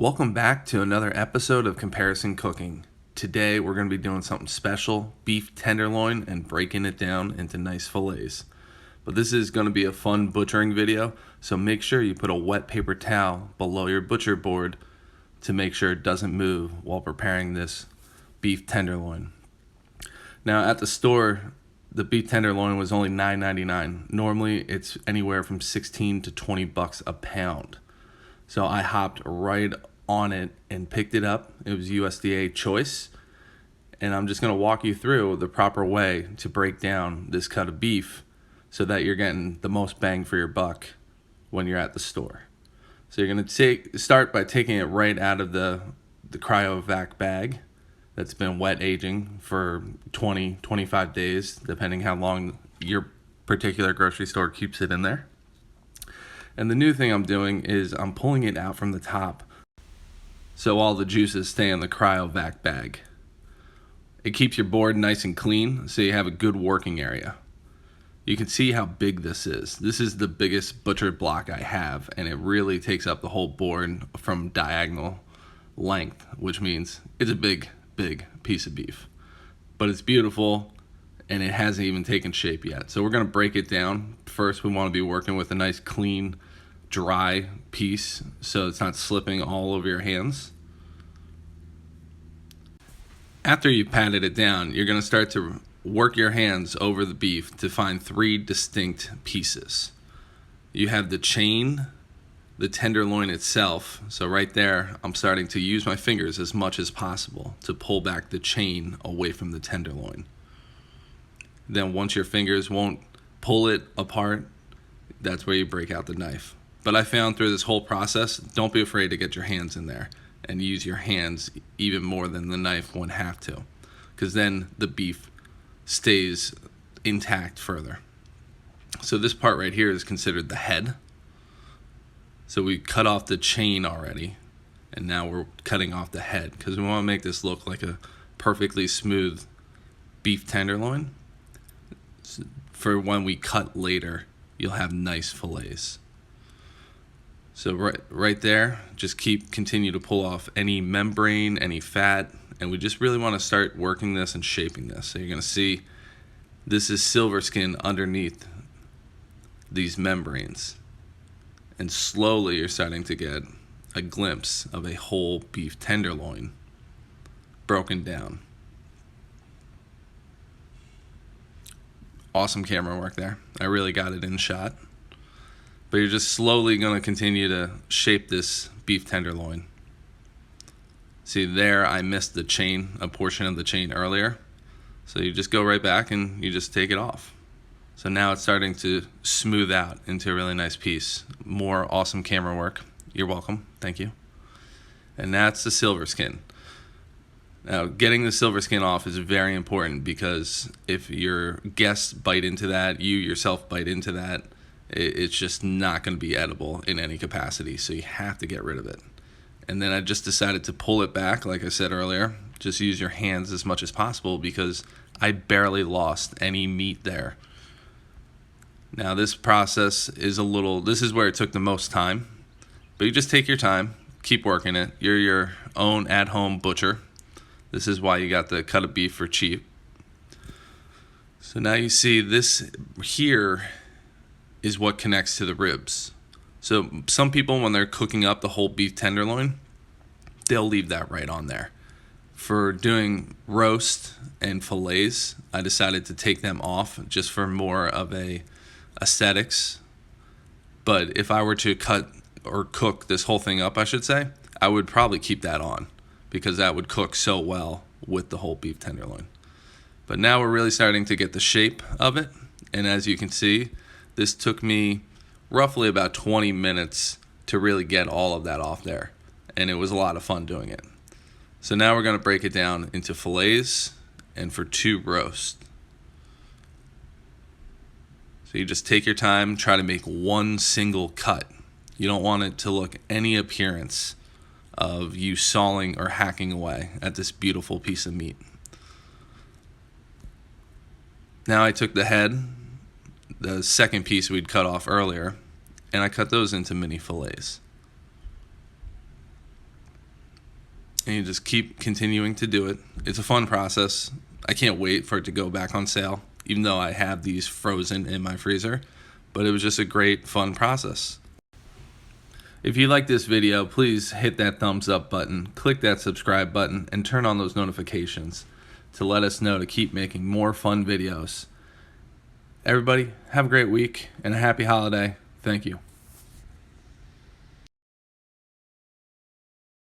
Welcome back to another episode of Comparison Cooking. Today we're going to be doing something special, beef tenderloin, and breaking it down into nice fillets. But this is going to be a fun butchering video, so make sure you put a wet paper towel below your butcher board to make sure it doesn't move while preparing this beef tenderloin. Now at the store, the beef tenderloin was only $9.99. Normally it's anywhere from $16 to $20 a pound. So I hopped right on it and picked it up. It was USDA choice. And I'm just going to walk you through the proper way to break down this cut of beef so that you're getting the most bang for your buck when you're at the store. So you're going to start by taking it right out of the cryovac bag that's been wet aging for 20-25 days, depending how long your particular grocery store keeps it in there. And the new thing I'm doing is I'm pulling it out from the top so all the juices stay in the cryovac bag. It keeps your board nice and clean so you have a good working area. You can see how big this is. This is the biggest butchered block I have, and it really takes up the whole board from diagonal length, which means it's a big piece of beef. But it's beautiful, and it hasn't even taken shape yet. So we're going to break it down. First, we want to be working with a nice clean, dry piece so it's not slipping all over your hands. After you've patted it down, you're going to start to work your hands over the beef to find three distinct pieces. You have the chain, the tenderloin itself. So right there, I'm starting to use my fingers as much as possible to pull back the chain away from the tenderloin. Then once your fingers won't pull it apart, that's where you break out the knife. But I found through this whole process, don't be afraid to get your hands in there and use your hands even more than the knife would have to, because then the beef stays intact further. So this part right here is considered the head. So we cut off the chain already, and now we're cutting off the head because we want to make this look like a perfectly smooth beef tenderloin. For when we cut later, you'll have nice fillets. So right there, just continue to pull off any membrane, any fat, and we just really want to start working this and shaping this. So you're going to see this is silver skin underneath these membranes. And slowly you're starting to get a glimpse of a whole beef tenderloin broken down. Awesome camera work there. I really got it in shot. But you're just slowly going to continue to shape this beef tenderloin. See there, I missed the chain, a portion of the chain earlier. So you just go right back and you just take it off. So now it's starting to smooth out into a really nice piece. More awesome camera work. You're welcome. Thank you. And that's the silver skin. Now, getting the silver skin off is very important because if your guests bite into that, you yourself bite into that, it's just not going to be edible in any capacity. So you have to get rid of it. And then I just decided to pull it back, like I said earlier. Just use your hands as much as possible because I barely lost any meat there. Now this process is this is where it took the most time. But you just take your time, keep working it. You're your own at-home butcher. This is why you got the cut of beef for cheap. So now you see this here is what connects to the ribs. So some people, when they're cooking up the whole beef tenderloin, they'll leave that right on there. For doing roast and fillets, I decided to take them off just for more of a aesthetics. But if I were to cut or cook this whole thing up, I should say, I would probably keep that on because that would cook so well with the whole beef tenderloin. But now we're really starting to get the shape of it. And as you can see, this took me roughly about 20 minutes to really get all of that off there. And it was a lot of fun doing it. So now we're going to break it down into fillets and for 2 roasts. So you just take your time, try to make one single cut. You don't want it to look any appearance of you sawing or hacking away at this beautiful piece of meat. Now I took the head, the second piece we'd cut off earlier, and I cut those into mini fillets. and you just keep continuing to do it. It's a fun process. I can't wait for it to go back on sale, even though I have these frozen in my freezer. But it was just a great, fun process. If you like this video, please hit that thumbs up button, click that subscribe button, and turn on those notifications to let us know to keep making more fun videos. Everybody, have a great week and a happy holiday. Thank you.